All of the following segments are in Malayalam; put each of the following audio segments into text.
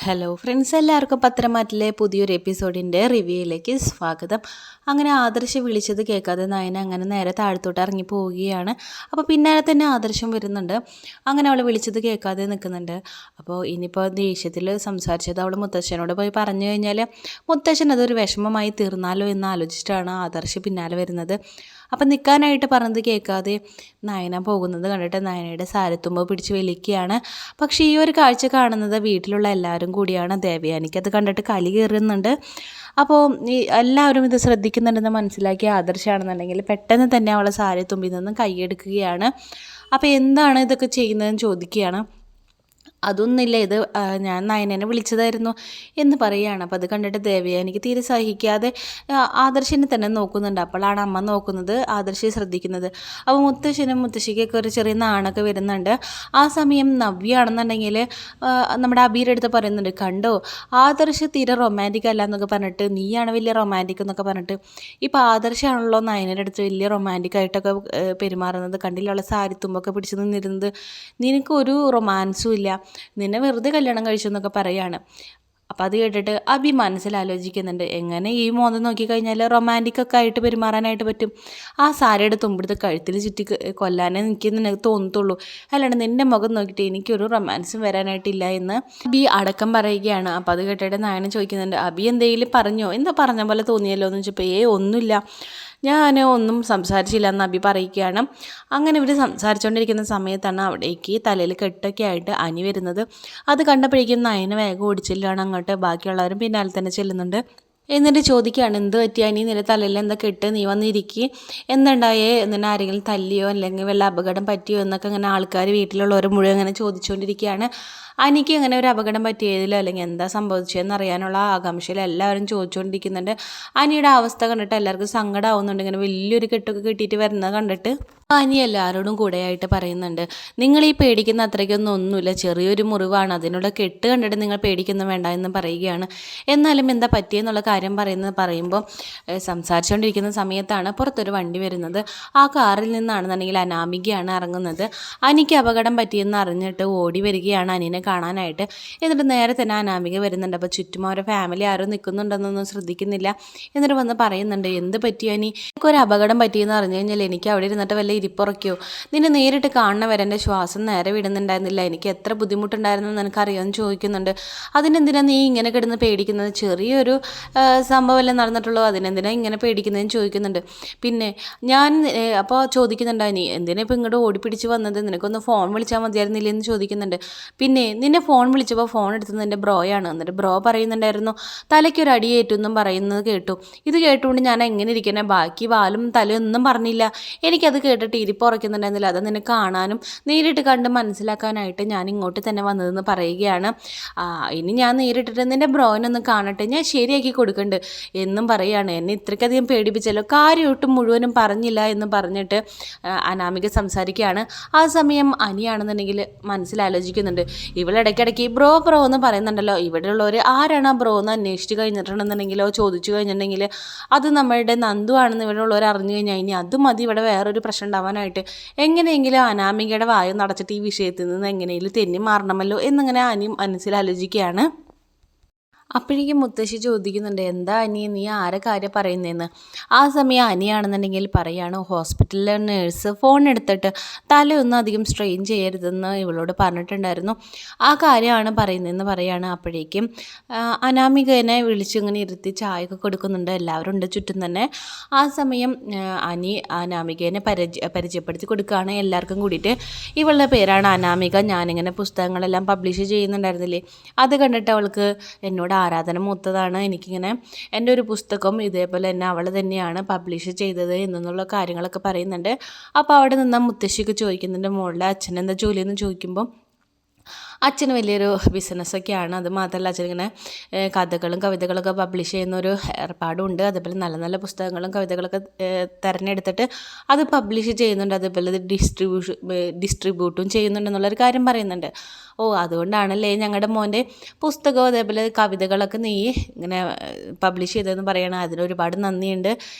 ഹലോ ഫ്രണ്ട്സ്, എല്ലാവർക്കും പത്രമാറ്റിലെ പുതിയൊരു എപ്പിസോഡിൻ്റെ റിവ്യൂയിലേക്ക് സ്വാഗതം. അങ്ങനെ ആദർശ് വിളിച്ചത് കേൾക്കാതെ നയന അങ്ങനെ നേരെ താഴത്തോട്ട് ഇറങ്ങി പോവുകയാണ്. അപ്പോൾ പിന്നാലെ തന്നെ ആദർശം വരുന്നുണ്ട്. അങ്ങനെ അവൾ വിളിച്ചത് കേൾക്കാതെ നിൽക്കുന്നുണ്ട്. അപ്പോൾ ഇനിയിപ്പോൾ ദേഷ്യത്തിൽ സംസാരിച്ചത് അവൾ മുത്തശ്ശനോട് പോയി പറഞ്ഞു കഴിഞ്ഞാൽ മുത്തശ്ശൻ അതൊരു വിഷമമായി തീർന്നാലോ എന്ന് ആലോചിച്ചിട്ടാണ് ആദർശ് പിന്നാലെ വരുന്നത്. അപ്പം നിൽക്കാനായിട്ട് പറഞ്ഞത് കേൾക്കാതെ നയന പോകുന്നത് കണ്ടിട്ട് നയനയുടെ സാരത്തുമ്പ് പിടിച്ച് വലിക്കുകയാണ്. പക്ഷേ ഈ ഒരു കാഴ്ച കാണുന്നത് വീട്ടിലുള്ള എല്ലാവരും കൂടിയാണ്. ദേവയാനിക്കത് കണ്ടിട്ട് കലി കയറുന്നുണ്ട്. അപ്പോൾ ഈ എല്ലാവരും ഇത് ശ്രദ്ധിക്കുന്നുണ്ടെന്ന് മനസ്സിലാക്കിയ ആദർശാണെന്നുണ്ടെങ്കിൽ പെട്ടെന്ന് തന്നെ അവളെ സാരത്തുമ്പിൽ നിന്നും കൈയെടുക്കുകയാണ്. അപ്പോൾ എന്താണ് ഇതൊക്കെ ചെയ്യുന്നതെന്ന് ചോദിക്കുകയാണ്. അതൊന്നുമില്ല, ഇത് ഞാൻ നയനനെ വിളിച്ചതായിരുന്നു എന്ന് പറയുകയാണ്. അപ്പോൾ അത് കണ്ടിട്ട് ദേവയാനിക്ക് തീരെ സഹിക്കാതെ ആദർശിനെ തന്നെ നോക്കുന്നുണ്ട്. അപ്പോഴാണ് അമ്മ നോക്കുന്നത്, ആദർശിയെ ശ്രദ്ധിക്കുന്നത്. അപ്പോൾ മുത്തശ്ശനും മുത്തശ്ശിക്കൊക്കെ ഒരു ചെറിയ നാണൊക്കെ വരുന്നുണ്ട്. ആ സമയം നവ്യാണെന്നുണ്ടെങ്കിൽ നമ്മുടെ അബീരുടെ അടുത്ത് പറയുന്നുണ്ട്, കണ്ടോ ആദർശ് തീരെ റൊമാൻറ്റിക് അല്ല എന്നൊക്കെ പറഞ്ഞിട്ട്, നീയാണ് വലിയ റൊമാൻറ്റിക് എന്നൊക്കെ പറഞ്ഞിട്ട്. ഇപ്പോൾ ആദർശാണല്ലോ നയനയുടെ അടുത്ത് വലിയ റൊമാൻറ്റിക് ആയിട്ടൊക്കെ പെരുമാറുന്നത്. കണ്ടില്ല സാരിത്തുമ്പൊക്കെ പിടിച്ച് നിന്നിരുന്നത്. നിനക്കൊരു റൊമാൻസും ഇല്ല, നിന്നെ വെറുതെ കല്യാണം കഴിച്ചു എന്നൊക്കെ പറയാണ്. അപ്പം അത് കേട്ടിട്ട് അബി മനസ്സിലാലോചിക്കുന്നുണ്ട്, എങ്ങനെ ഈ മോന്തം നോക്കിക്കഴിഞ്ഞാൽ റൊമാൻറ്റിക്കൊക്കെ ആയിട്ട് പെരുമാറാനായിട്ട് പറ്റും. ആ സാരിയുടെ തുമ്പെടുത്ത് കഴുത്തിൽ ചുറ്റി കൊല്ലാനേ എനിക്ക് നിനക്ക് തോന്നത്തുള്ളൂ, അല്ലാണ്ട് നിൻ്റെ മുഖം നോക്കിയിട്ട് എനിക്കൊരു റൊമാൻസും വരാനായിട്ടില്ല എന്ന് അബി അടക്കം പറയുകയാണ്. അപ്പോൾ അത് കേട്ടിട്ട് നയന ചോദിക്കുന്നുണ്ട്, അബി എന്തെങ്കിലും പറഞ്ഞോ, എന്താ പറഞ്ഞ പോലെ തോന്നിയല്ലോ എന്ന് വെച്ചപ്പോൾ ഒന്നുമില്ല, ഞാൻ ഒന്നും സംസാരിച്ചില്ല എന്ന് അബി പറയുകയാണ്. അങ്ങനെ ഇവർ സംസാരിച്ചുകൊണ്ടിരിക്കുന്ന സമയത്താണ് അവിടേക്ക് തലയിൽ കെട്ടൊക്കെ ആയിട്ട് അനി വരുന്നത്. അത് കണ്ടപ്പോഴേക്കും നയന വേഗം ഓടിച്ചില്ലാണ് അങ്ങോട്ട്. ബാക്കിയുള്ളവരും പിന്നാലെ തന്നെ ചെല്ലുന്നുണ്ട്. എന്നിട്ട് ചോദിക്കുകയാണ്, എന്ത് പറ്റിയാ നീ നിന്റെ തലയിൽ എന്താ കെട്ട്, നീ വന്നിരിക്കുക, എന്തുണ്ടായേ, എന്നിട്ട് ആരെങ്കിലും തല്ലിയോ അല്ലെങ്കിൽ വല്ല അപകടം പറ്റിയോ എന്നൊക്കെ അങ്ങനെ ആൾക്കാർ വീട്ടിലുള്ളവർ മുഴുവൻ അങ്ങനെ ചോദിച്ചുകൊണ്ടിരിക്കുകയാണ്. അനിക്ക് അങ്ങനെ ഒരു അപകടം പറ്റിയതിലോ അല്ലെങ്കിൽ എന്താ സംഭവിച്ചതെന്ന് അറിയാനുള്ള ആകാംക്ഷയിൽ എല്ലാവരും ചോദിച്ചുകൊണ്ടിരിക്കുന്നുണ്ട്. അനിയുടെ അവസ്ഥ കണ്ടിട്ട് എല്ലാവർക്കും സങ്കടമാവുന്നുണ്ട്. ഇങ്ങനെ വലിയൊരു കെട്ടൊക്കെ കെട്ടിയിട്ട് വരുന്നത് കണ്ടിട്ട് അനി എല്ലാവരോടും കൂടെയായിട്ട് പറയുന്നുണ്ട്, നിങ്ങൾ ഈ പേടിക്കുന്ന അത്രയ്ക്കൊന്നും ഒന്നുമില്ല, ചെറിയൊരു മുറിവാണ്, അതിനുള്ള കെട്ട് കണ്ടിട്ട് നിങ്ങൾ പേടിക്കുന്നു വേണ്ട എന്ന് പറയുകയാണ്. എന്നാലും എന്താ പറ്റിയെന്നുള്ള കാര്യം പറയുമ്പോൾ സംസാരിച്ചുകൊണ്ടിരിക്കുന്ന സമയത്താണ് പുറത്തൊരു വണ്ടി വരുന്നത്. ആ കാറിൽ നിന്നാണെന്നുണ്ടെങ്കിൽ അനാമികയാണ് ഇറങ്ങുന്നത്. അനിക്ക് അപകടം പറ്റിയെന്ന് അറിഞ്ഞിട്ട് ഓടി വരികയാണ് അനിനെ കാണാനായിട്ട്. എന്നിട്ട് നേരെ തന്നെ അനാമിക വരുന്നുണ്ട്. അപ്പോൾ ചുറ്റും അവരുടെ ഫാമിലി ആരും നിൽക്കുന്നുണ്ടെന്നൊന്നും ശ്രദ്ധിക്കുന്നില്ല. എന്നിട്ട് വന്ന് പറയുന്നുണ്ട്, എന്ത് പറ്റിയോ അനി, എനിക്കൊരു അപകടം പറ്റിയെന്ന് അറിഞ്ഞു കഴിഞ്ഞാൽ എനിക്ക് അവിടെ ഇരുന്നിട്ട് വല്ല ഇരിപ്പുറയ്ക്കോ, നിന്നെ നേരിട്ട് കാണുന്ന വരെ എൻ്റെ ശ്വാസം നേരെ വിടുന്നുണ്ടായിരുന്നില്ല, എനിക്ക് എത്ര ബുദ്ധിമുട്ടുണ്ടായിരുന്നു എന്ന് എനിക്കറിയാമെന്ന് ചോദിക്കുന്നുണ്ട്. അതിനെന്തിനാ നീ ഇങ്ങനെ കിടന്ന് പേടിക്കുന്നത്, ചെറിയൊരു സംഭവമല്ലേ നടന്നിട്ടുള്ളൂ, അതിനെന്തിനാ ഇങ്ങനെ പേടിക്കുന്നതെന്ന് ചോദിക്കുന്നുണ്ട്. പിന്നെ ഞാൻ അപ്പോൾ ചോദിക്കുന്നുണ്ട്, നീ എന്തിനാ ഇപ്പോൾ ഇങ്ങോട്ട് ഓടിപ്പിടിച്ച് വന്നത്, നിനക്കൊന്ന് ഫോൺ വിളിച്ചാൽ മതിയായിരുന്നില്ലേ എന്ന് ചോദിക്കുന്നുണ്ട്. പിന്നെ നിന്നെ ഫോൺ വിളിച്ചപ്പോൾ ഫോൺ എടുത്തത് എൻ്റെ ബ്രോയാണ്. എന്നിട്ട് ബ്രോ പറയുന്നുണ്ടായിരുന്നു തലയ്ക്കൊരു അടിയേറ്റെന്നും പറയുന്നത് കേട്ടു. ഇത് കേട്ടുകൊണ്ട് ഞാൻ എങ്ങനെ ഇരിക്കണേ, ബാക്കി വാലും തലയൊന്നും പറഞ്ഞില്ല, എനിക്കത് കേട്ടിട്ട് ഇരിപ്പുറയ്ക്കുന്നുണ്ടായിരുന്നില്ല, അത് നിന്നെ കാണാനും നേരിട്ട് കണ്ട് മനസ്സിലാക്കാനായിട്ട് ഞാൻ ഇങ്ങോട്ട് തന്നെ വന്നതെന്ന് പറയുകയാണ്. ഇനി ഞാൻ നേരിട്ടിട്ട് നിൻ്റെ ബ്രോയിനൊന്ന് കാണട്ടെ, ഞാൻ ശരിയാക്കി കൊടുക്കണ്ട് എന്നും പറയുകയാണ്. എന്നെ ഇത്രയ്ക്കധികം പേടിപ്പിച്ചല്ലോ, കാര്യമൊട്ടും മുഴുവനും പറഞ്ഞില്ല എന്ന് പറഞ്ഞിട്ട് അനാമിക സംസാരിക്കുകയാണ്. ആ സമയം അനിയാണെന്നുണ്ടെങ്കിൽ മനസ്സിലാലോചിക്കുന്നുണ്ട്, ഇവളിടയ്ക്കിടയ്ക്ക് ബ്രോ ബ്രോ എന്ന് പറയുന്നുണ്ടല്ലോ, ഇവിടെയുള്ളവർ ആരാണ് ആ ബ്രോ എന്ന് അന്വേഷിച്ച് കഴിഞ്ഞിട്ടുണ്ടെന്നുണ്ടെങ്കിലോ ചോദിച്ചു കഴിഞ്ഞിട്ടുണ്ടെങ്കിൽ അത് നമ്മളുടെ നന്ദു ആണെന്ന് ഇവിടെയുള്ളവർ അറിഞ്ഞു കഴിഞ്ഞാൽ ഇനി അത് മതി ഇവിടെ വേറൊരു പ്രശ്നം ഉണ്ടാവാനായിട്ട്, എങ്ങനെയെങ്കിലും അനാമികയുടെ വായു നടച്ചിട്ട് ഈ വിഷയത്തിൽ നിന്ന് എങ്ങനെയെങ്കിലും തെന്നി മാറണമല്ലോ എന്നിങ്ങനെ അനി മനസ്സിലാലോചിക്കുകയാണ്. അപ്പോഴേക്കും മുത്തശ്ശി ചോദിക്കുന്നുണ്ട്, എന്താ അനി നീ ആരെ കാര്യം പറയുന്നതെന്ന്. ആ സമയം അനിയാണെന്നുണ്ടെങ്കിൽ പറയാണ്, ഹോസ്പിറ്റലിലെ നേഴ്സ് ഫോൺ എടുത്തിട്ട് തലയൊന്നും അധികം സ്ട്രെയിൻ ചെയ്യരുതെന്ന് ഇവളോട് പറഞ്ഞിട്ടുണ്ടായിരുന്നു, ആ കാര്യമാണ് പറയുന്നതെന്ന് പറയാണ്. അപ്പോഴേക്കും അനാമികനെ വിളിച്ചിങ്ങനെ ഇരുത്തി ചായയൊക്കെ കൊടുക്കുന്നുണ്ട്, എല്ലാവരും ഉണ്ട് ചുറ്റും തന്നെ. ആ സമയം അനി അനാമികനെ പരിചയപ്പെടുത്തി കൊടുക്കുകയാണ് എല്ലാവർക്കും കൂടിയിട്ട്. ഇവളുടെ പേരാണ് അനാമിക, ഞാനിങ്ങനെ പുസ്തകങ്ങളെല്ലാം പബ്ലിഷ് ചെയ്യുന്നുണ്ടായിരുന്നില്ലേ, അത് കണ്ടിട്ട് അവൾക്ക് എന്നോട് ആരാധന മൂത്തതാണ്, എനിക്കിങ്ങനെ എൻ്റെ ഒരു പുസ്തകം ഇതേപോലെ തന്നെ അവൾ തന്നെയാണ് പബ്ലിഷ് ചെയ്തത് എന്നുള്ള കാര്യങ്ങളൊക്കെ പറയുന്നുണ്ട്. അപ്പോൾ അവിടെ നിന്ന് മുത്തശ്ശിക്ക് ചോദിക്കുന്നുണ്ട്, മോളുടെ അച്ഛൻ എന്താ ജോലിയെന്ന് ചോദിക്കുമ്പോൾ അച്ഛന് വലിയൊരു ബിസിനസ്സൊക്കെയാണ്, അത് മാത്രമല്ല അച്ഛനിങ്ങനെ കഥകളും കവിതകളൊക്കെ പബ്ലിഷ് ചെയ്യുന്ന ഒരു ഏർപ്പാടുണ്ട്, അതുപോലെ നല്ല നല്ല പുസ്തകങ്ങളും കവിതകളൊക്കെ തിരഞ്ഞെടുത്തിട്ട് അത് പബ്ലിഷ് ചെയ്യുന്നുണ്ട്, അതുപോലെ ഇത് ഡിസ്ട്രിബ്യൂട്ടും ചെയ്യുന്നുണ്ടെന്നുള്ളൊരു കാര്യം പറയുന്നുണ്ട്. ഓ അതുകൊണ്ടാണല്ലേ ഞങ്ങളുടെ മോൻ്റെ പുസ്തകവും അതേപോലെ കവിതകളൊക്കെ നീ ഇങ്ങനെ പബ്ലിഷ് ചെയ്തതെന്ന് പറയണം, അതിനൊരുപാട് നന്ദിയുണ്ട്,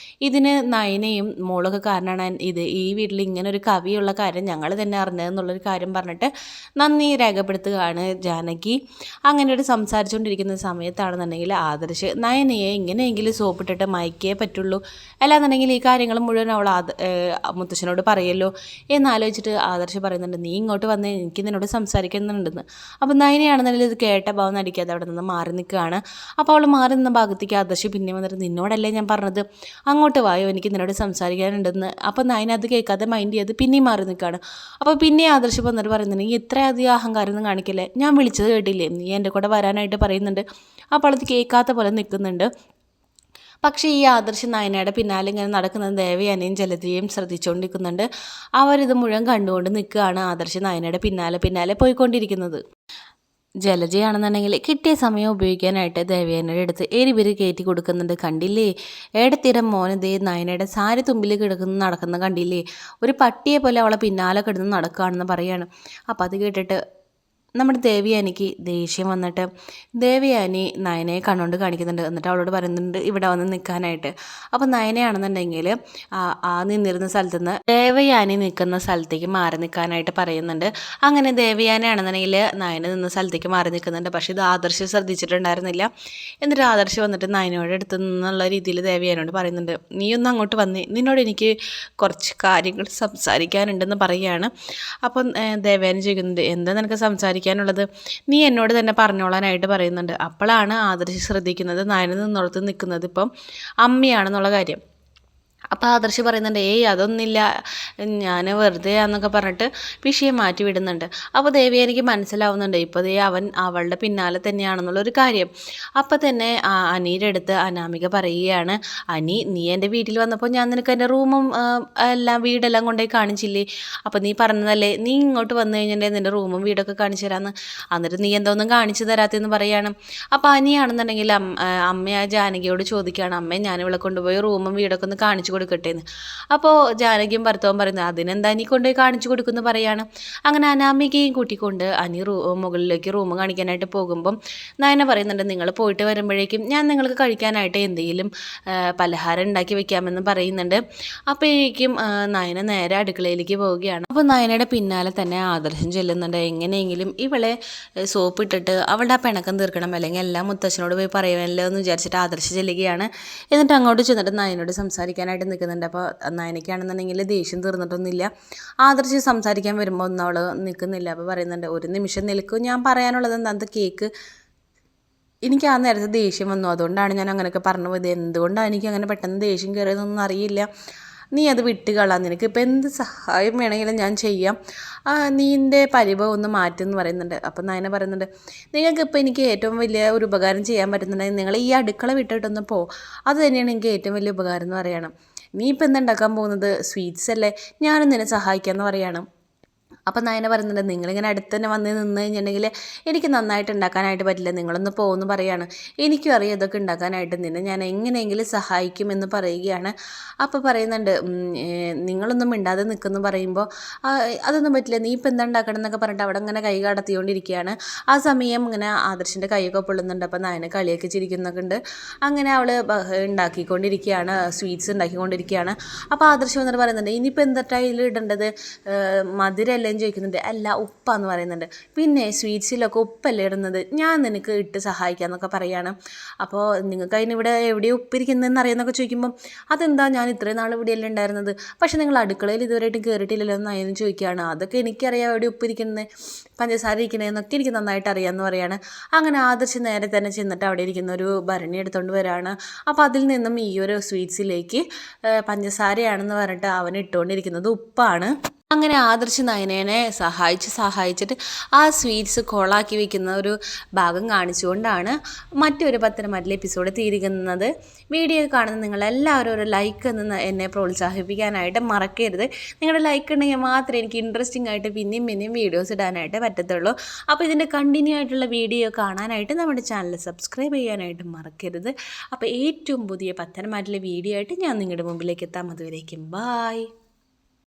ഇതിന് നയനയും മോളൊക്കെ കാരണമാണ് ഈ വീട്ടിൽ ഇങ്ങനെ ഒരു കവിയുള്ള കാര്യം ഞങ്ങൾ തന്നെ അറിഞ്ഞതെന്നുള്ളൊരു കാര്യം പറഞ്ഞിട്ട് നന്ദി രേഖപ്പെടുത്തുക നിർത്തുകയാണ് ജാനകി. അങ്ങനെ ഒരു സംസാരിച്ചുകൊണ്ടിരിക്കുന്ന സമയത്താണെന്നുണ്ടെങ്കിൽ ആദർശ് നയനയെ എങ്ങനെയെങ്കിലും സോപ്പിട്ടിട്ട് മയക്കേ പറ്റുള്ളൂ, അല്ലാന്നുണ്ടെങ്കിൽ ഈ കാര്യങ്ങൾ മുഴുവൻ അവൾ മുത്തശ്ശനോട് പറയല്ലോ എന്നാലോചിച്ചിട്ട് ആദർശ് പറയുന്നുണ്ട്, നീ ഇങ്ങോട്ട് വന്നേ, എനിക്ക് നിന്നോട് സംസാരിക്കുന്നുണ്ടെന്ന്. അപ്പം നയനയാണെന്നുണ്ടെങ്കിൽ ഇത് കേട്ട ഭാവം നടിക്കാതെ അവിടെ നിന്ന് മാറി നിൽക്കുകയാണ്. അപ്പോൾ അവൾ മാറി നിന്ന ഭാഗത്തേക്ക് ആദർശ് പിന്നെ വന്നിട്ട്, നിന്നോടല്ലേ ഞാൻ പറഞ്ഞത് അങ്ങോട്ട് വായോ, എനിക്ക് നിന്നോട് സംസാരിക്കാനുണ്ടെന്ന്. അപ്പോൾ നയന അത് കേൾക്കാതെ മൈൻഡ് ചെയ്ത് പിന്നെയും മാറി നിൽക്കുകയാണ്. അപ്പോൾ പിന്നെ ആദർശ് വന്നിട്ട് പറയുന്നുണ്ടെങ്കിൽ ഇത്രയധികം അഹങ്കാരം ഒന്നും കാണിക്കില്ലേ, ഞാൻ വിളിച്ചത് കേട്ടില്ലേ, നീ എൻ്റെ കൂടെ വരാനായിട്ട് പറയുന്നുണ്ട്. അപ്പോൾ അത് കേൾക്കാത്ത പോലെ നിൽക്കുന്നുണ്ട്. പക്ഷേ ഈ ആദർശ് നയനയുടെ പിന്നാലെ ഇങ്ങനെ നടക്കുന്നത് ദേവയാനയും ജലജയും ശ്രദ്ധിച്ചുകൊണ്ടിരിക്കുന്നുണ്ട്. അവരിത് മുഴുവൻ കണ്ടുകൊണ്ട് നിൽക്കുകയാണ് ആദർശ് നയനയുടെ പിന്നാലെ പോയിക്കൊണ്ടിരിക്കുന്നത്. ജലജയാണെന്നുണ്ടെങ്കിൽ കിട്ടിയ സമയം ഉപയോഗിക്കാനായിട്ട് ദേവയാനയുടെ അടുത്ത് എരിപിരി കയറ്റി കൊടുക്കുന്നുണ്ട്. കണ്ടില്ലേ ഏടത്തിരം മോനതേ നയനയുടെ സാരി തുമ്പിൽ നടക്കുന്ന കണ്ടില്ലേ, ഒരു പട്ടിയെ പോലെ അവളെ പിന്നാലെ കിടന്ന് നടക്കുകയാണെന്ന് പറയാണ്. അപ്പോൾ അത് കേട്ടിട്ട് നമ്മുടെ ദേവയാനിക്ക് ദേഷ്യം വന്നിട്ട് ദേവയാനി നയനയെ കണ്ണുകൊണ്ട് കാണിക്കുന്നുണ്ട്. എന്നിട്ട് അവളോട് പറയുന്നുണ്ട് ഇവിടെ വന്ന് നിൽക്കാനായിട്ട്. അപ്പോൾ നയനയാണെന്നുണ്ടെങ്കിൽ നിന്നിരുന്ന സ്ഥലത്ത് നിന്ന് ദേവയാനി നിൽക്കുന്ന സ്ഥലത്തേക്ക് മാറി നിൽക്കാനായിട്ട് പറയുന്നുണ്ട്. അങ്ങനെ ദേവയാനിയാണെന്നുണ്ടെങ്കിൽ നയന നിന്ന സ്ഥലത്തേക്ക് മാറി നിൽക്കുന്നുണ്ട്. പക്ഷേ ഇത് ആദർശ് ശ്രദ്ധിച്ചിട്ടുണ്ടായിരുന്നില്ല. എന്നിട്ട് ആദർശ് വന്നിട്ട് നയനോട് അടുത്ത് നിന്നുള്ള രീതിയിൽ ദേവയാനോട് പറയുന്നുണ്ട്, നീയൊന്ന് അങ്ങോട്ട് വന്നേ, നിന്നോട് എനിക്ക് കുറച്ച് കാര്യങ്ങൾ സംസാരിക്കാനുണ്ടെന്ന് പറയുകയാണ്. അപ്പം ദേവയാനി ചോദിക്കുന്നുണ്ട്, എന്താ നിനക്ക് സംസാരിക്കാനുള്ളത്, നീ എന്നോട് തന്നെ പറഞ്ഞോളാനായിട്ട് പറയുന്നുണ്ട്. അപ്പോഴാണ് ആദർശ് ശ്രദ്ധിക്കുന്നത് നയന നിന്നോടത്ത് നിൽക്കുന്നത് ഇപ്പം അമ്മയാണെന്നുള്ള കാര്യം. അപ്പോൾ ആദർശ് പറയുന്നുണ്ട്, ഏയ് അതൊന്നുമില്ല, ഞാൻ വെറുതെ എന്നൊക്കെ പറഞ്ഞിട്ട് വിഷയം മാറ്റി വിടുന്നുണ്ട്. അപ്പോൾ ദേവയാനിക്ക് മനസ്സിലാവുന്നുണ്ട് ഇപ്പോൾ അവൻ അവളുടെ പിന്നാലെ തന്നെയാണെന്നുള്ളൊരു കാര്യം. അപ്പോൾ തന്നെ അനിയുടെ അടുത്ത് അനാമിക പറയുകയാണ്, അനി നീ എൻ്റെ വീട്ടിൽ വന്നപ്പോൾ ഞാൻ നിനക്ക് എൻ്റെ റൂമും വീടെല്ലാം കൊണ്ടുപോയി കാണിച്ചില്ലേ, അപ്പോൾ നീ പറഞ്ഞതല്ലേ നീ ഇങ്ങോട്ട് വന്നു കഴിഞ്ഞിട്ടുണ്ടെങ്കിൽ നിൻ്റെ റൂമും വീടൊക്കെ കാണിച്ചു തരാമെന്ന്, എന്നിട്ട് നീ എന്തോന്നും കാണിച്ചു തരാത്തെന്ന് പറയുകയാണ്. അപ്പോൾ അനിയാണെന്നുണ്ടെങ്കിൽ അമ്മ ജാനകിയോട് ചോദിക്കുകയാണ്, അമ്മേ ഞാനിവളെ കൊണ്ടുപോയി റൂമും വീടൊക്കെ ഒന്ന് കാണിച്ചു കൊടുക്കട്ടേന്ന്. അപ്പോൾ ജാനകിയും ഭർത്താവും പറയുന്നത്, അതിനെന്താ നീ കൊണ്ടുപോയി കാണിച്ചു കൊടുക്കുമെന്ന് പറയാണ്. അങ്ങനെ അനാമികയും കൂട്ടിക്കൊണ്ട് അനി മുകളിലേക്ക് റൂം കാണിക്കാനായിട്ട് പോകുമ്പം നയന പറയുന്നുണ്ട്, നിങ്ങൾ പോയിട്ട് വരുമ്പോഴേക്കും ഞാൻ നിങ്ങൾക്ക് കഴിക്കാനായിട്ട് എന്തെങ്കിലും പലഹാരം ഉണ്ടാക്കി വെക്കാമെന്ന് പറയുന്നുണ്ട്. അപ്പോഴേക്കും നയന നേരെ അടുക്കളയിലേക്ക് പോവുകയാണ്. അപ്പോൾ നയനയുടെ പിന്നാലെ തന്നെ ആദർശം ചെല്ലുന്നുണ്ട്. എങ്ങനെയെങ്കിലും ഇവളെ സോപ്പിട്ടിട്ട് അവളുടെ ആ പിണക്കം തീർക്കണം, അല്ലെങ്കിൽ എല്ലാം മുത്തശ്ശനോട് പോയി പറയുമല്ലോ എന്ന് വിചാരിച്ചിട്ട് ആദർശം ചെല്ലുകയാണ്. എന്നിട്ട് അങ്ങോട്ട് ചെന്നിട്ട് നയനോട് സംസാരിക്കാനായിട്ട് നിൽക്കുന്നുണ്ട്. അപ്പോൾ നയനയ്ക്കാണെന്നുണ്ടെങ്കിൽ ദേഷ്യം തീർന്നിട്ടൊന്നുമില്ല. ആദർശ് സംസാരിക്കാൻ വരുമ്പോൾ ഒന്നും അവൾ നിൽക്കുന്നില്ല. അപ്പോൾ പറയുന്നുണ്ട്, ഒരു നിമിഷം നിൽക്കും, ഞാൻ പറയാനുള്ളത് എന്താ കേക്ക്. എനിക്ക് ആ നേരത്തെ ദേഷ്യം വന്നു, അതുകൊണ്ടാണ് ഞാൻ അങ്ങനെയൊക്കെ പറഞ്ഞു പോയത്. എന്തുകൊണ്ടാണ് എനിക്ക് അങ്ങനെ പെട്ടെന്ന് ദേഷ്യം കയറിയതൊന്നും അറിയില്ല. നീ അത് വിട്ടുകളാം, നിനക്ക് ഇപ്പം എന്ത് സഹായം വേണമെങ്കിലും ഞാൻ ചെയ്യാം, നീൻ്റെ പരിഭവം ഒന്ന് മാറ്റുമെന്ന് പറയുന്നുണ്ട്. അപ്പം നയന പറയുന്നുണ്ട്, നിങ്ങൾക്കിപ്പോൾ എനിക്ക് ഏറ്റവും വലിയ ഒരു ഉപകാരം ചെയ്യാൻ പറ്റുന്നുണ്ടെങ്കിൽ നിങ്ങൾ ഈ അടുക്കള വിട്ടിട്ടൊന്ന് പോ, അത് തന്നെയാണ് എനിക്ക് ഏറ്റവും വലിയ ഉപകാരം എന്ന് പറയണം. നീ ഇപ്പം എന്താ ഉണ്ടാക്കാൻ പോകുന്നത്, സ്വീറ്റ്സ് അല്ലേ, ഞാനും നിന്നെ സഹായിക്കാമെന്ന് പറയണം. അപ്പം നയന പറയുന്നുണ്ട്, നിങ്ങളിങ്ങനെ അടുത്ത് തന്നെ വന്ന് നിന്ന് കഴിഞ്ഞിട്ടുണ്ടെങ്കിൽ എനിക്ക് നന്നായിട്ട് ഉണ്ടാക്കാനായിട്ട് പറ്റില്ല, നിങ്ങളൊന്ന് പോകുമെന്ന് പറയാണ്. എനിക്കും അറിയാം ഇതൊക്കെ ഉണ്ടാക്കാനായിട്ട്, നിന്നെ ഞാൻ എങ്ങനെയെങ്കിലും സഹായിക്കുമെന്ന് പറയുകയാണ്. അപ്പോൾ പറയുന്നുണ്ട്, നിങ്ങളൊന്നും മിണ്ടാതെ നിൽക്കുമെന്ന് പറയുമ്പോൾ അതൊന്നും പറ്റില്ല, നീ ഇപ്പം എന്താ ഉണ്ടാക്കണം എന്നൊക്കെ പറഞ്ഞിട്ട് അവിടെ ഇങ്ങനെ കൈ കടത്തിക്കൊണ്ടിരിക്കുകയാണ്. ആ സമയം ഇങ്ങനെ ആദർശിൻ്റെ കൈയൊക്കെ പൊള്ളുന്നുണ്ട്. അപ്പോൾ നയന കളിയൊക്കെ ചിരിക്കുന്നൊക്കെ ഉണ്ട്. അങ്ങനെ അവൾ ഉണ്ടാക്കിക്കൊണ്ടിരിക്കുകയാണ്, സ്വീറ്റ്സ് ഉണ്ടാക്കിക്കൊണ്ടിരിക്കുകയാണ്. അപ്പോൾ ആദർശ് വന്നിട്ട് പറയുന്നുണ്ട്, ഇനിയിപ്പോൾ എന്താ ഇതിൽ ഇടേണ്ടത്, മധുരമല്ലേ ചോദിക്കുന്നുണ്ട്. അല്ല ഉപ്പാന്ന് പറയുന്നുണ്ട്. പിന്നെ സ്വീറ്റ്സിലൊക്കെ ഉപ്പല്ലേ ഇടുന്നത്, ഞാൻ നിനക്ക് ഇട്ട് സഹായിക്കാമെന്നൊക്കെ പറയാണ്. അപ്പോൾ നിങ്ങൾക്ക് അതിനിവിടെ എവിടെയോ ഉപ്പിരിക്കുന്നതെന്ന് അറിയാമെന്നൊക്കെ ചോദിക്കുമ്പം അതെന്താ, ഞാൻ ഇത്രയും നാൾ ഇവിടെയല്ലേ ഉണ്ടായിരുന്നത്, പക്ഷേ നിങ്ങൾ അടുക്കളയിൽ ഇതുവരെയായിട്ടും കയറിയിട്ടില്ലല്ലോ എന്ന് അയനും ചോദിക്കുകയാണ്. അതൊക്കെ എനിക്കറിയാം എവിടെ ഉപ്പിരിക്കുന്നത് പഞ്ചസാര ഇരിക്കണേന്നൊക്കെ എനിക്ക് നന്നായിട്ട് അറിയാമെന്ന് പറയാണ്. അങ്ങനെ ആദർശ് നേരെ തന്നെ ചെന്നിട്ട് അവിടെ ഇരിക്കുന്ന ഒരു ഭരണി എടുത്തുകൊണ്ട് വരികയാണ്. അപ്പോൾ അതിൽ നിന്നും ഈ ഒരു സ്വീറ്റ്സിലേക്ക് പഞ്ചസാരയാണെന്ന് പറഞ്ഞിട്ട് അവൻ ഇട്ടുകൊണ്ടിരിക്കുന്നത് ഉപ്പാണ്. അങ്ങനെ ആദർശ് നയനേനെ സഹായിച്ചിട്ട് ആ സ്വീറ്റ്സ് കോളാക്കി വെക്കുന്ന ഒരു ഭാഗം കാണിച്ചുകൊണ്ടാണ് മറ്റൊരു പത്തനംതിട്ട എപ്പിസോഡ് തീരുന്നത്. വീഡിയോ കാണുന്ന നിങ്ങളെല്ലാവരും ഒരു ലൈക്ക് എന്ന് എന്നെ പ്രോത്സാഹിപ്പിക്കാനായിട്ട് മറക്കരുത്. നിങ്ങളുടെ ലൈക്ക് ഉണ്ടെങ്കിൽ മാത്രമേ എനിക്ക് ഇൻട്രസ്റ്റിംഗ് ആയിട്ട് പിന്നെയും വീഡിയോസ് ഇടാനായിട്ട് പറ്റത്തുള്ളൂ. അപ്പോൾ ഇതിൻ്റെ കണ്ടിന്യൂ ആയിട്ടുള്ള വീഡിയോ കാണാനായിട്ട് നമ്മുടെ ചാനൽ സബ്സ്ക്രൈബ് ചെയ്യാനായിട്ട് മറക്കരുത്. അപ്പോൾ ഏറ്റവും പുതിയ പത്തനംതിട്ടയിലെ വീഡിയോ ആയിട്ട് ഞാൻ നിങ്ങളുടെ മുമ്പിലേക്ക് എത്താം. അതുവരേക്കും ബായ്.